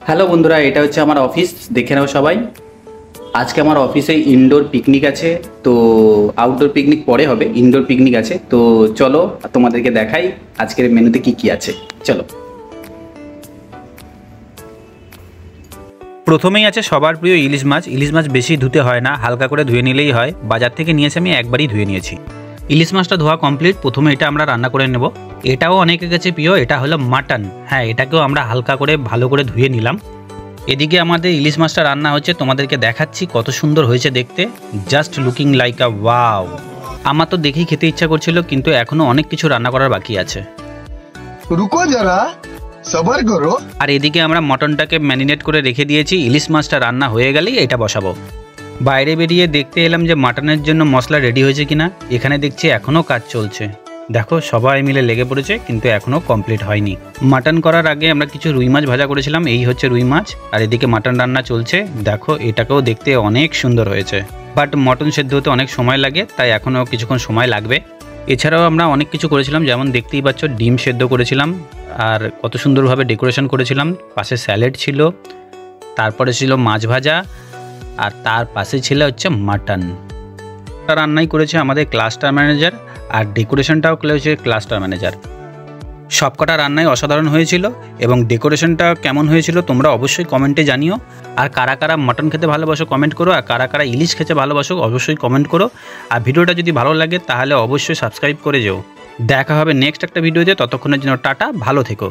Hello বন্ধুরা, এটা হচ্ছে আমার অফিস, দেখে নাও সবাই। আজকে আমার অফিসে ইনডোর পিকনিক আছে, তো আউটডোর পিকনিক পরে হবে, ইনডোর পিকনিক আছে। তো চলো তোমাদেরকে দেখাই আজকের মেনুতে কি কি আছে, চলো। প্রথমেই আছে সবার প্রিয় ইলিশ মাছ। ইলিশ মাছ বেশি ধুতে হয় না, হালকা করে ধুয়ে নিলেই হয়। বাজার থেকে নিয়েছি, আমি একবারই ধুয়ে নিয়েছি। ইলিশ মাছটা ধোয়া কমপ্লিট। প্রথমে এটা আমরা রান্না করে নেব। এটাও অনেকের কাছে প্রিয়, এটা হলো মাটন। হ্যাঁ, এটাকেও আমরা হালকা করে ভালো করে ধুয়ে নিলাম। এদিকে আমাদের ইলিশ মাছটা রান্না হচ্ছে, তোমাদেরকে দেখাচ্ছি কত সুন্দর হয়েছে দেখতে। জাস্ট লুকিং লাইক আ ওয়াও। আমার তো দেখেই খেতে ইচ্ছা করছিল, কিন্তু এখনো অনেক কিছু রান্না করার বাকি আছে। রুকো যারা, সবার করো। আর এদিকে আমরা মটনটাকে ম্যারিনেট করে রেখে দিয়েছি। ইলিশ মাছটা রান্না হয়ে গেলেই এটা বসাবো। বাইরে বেরিয়ে দেখতে এলাম যে মাটনের জন্য মশলা রেডি হয়েছে কিনা। এখানে দেখছি এখনও কাজ চলছে। দেখো সবাই মিলে লেগে পড়েছে, কিন্তু এখনও কমপ্লিট হয়নি। মাটন করার আগে আমরা কিছু রুই মাছ ভাজা করেছিলাম, এই হচ্ছে রুই মাছ। আর এদিকে মাটন রান্না চলছে। দেখো এটাকেও দেখতে অনেক সুন্দর হয়েছে, বাট মটন সেদ্ধ হতে অনেক সময় লাগে, তাই এখনও কিছুক্ষণ সময় লাগবে। এছাড়াও আমরা অনেক কিছু করেছিলাম, যেমন দেখতেই পাচ্ছ ডিম সেদ্ধ করেছিলাম, আর কত সুন্দরভাবে ডেকোরেশন করেছিলাম। পাশে স্যালাড ছিল, তারপরে ছিল মাছ ভাজা, আর তার পাশে ছিল হচ্ছে মাটন। রান্নাই করেছে আমাদের ক্লাস্টার ম্যানেজার, আর ডেকোরেশনটাও করেছে ক্লাস্টার ম্যানেজার। সবকটা রান্নাই অসাধারণ হয়েছিল, এবং ডেকোরেশনটা কেমন হয়েছিল তোমরা অবশ্যই কমেন্টে জানিও। আর কারা কারা মটন খেতে ভালোবাসো কমেন্ট করো, আর কারা কারা ইলিশ খেতে ভালোবাসো অবশ্যই কমেন্ট করো। আর ভিডিওটা যদি ভালো লাগে তাহলে অবশ্যই সাবস্ক্রাইব করে যেও। দেখা হবে নেক্সট একটা ভিডিওতে, ততক্ষণের জন্য টাটা, ভালো থেকো।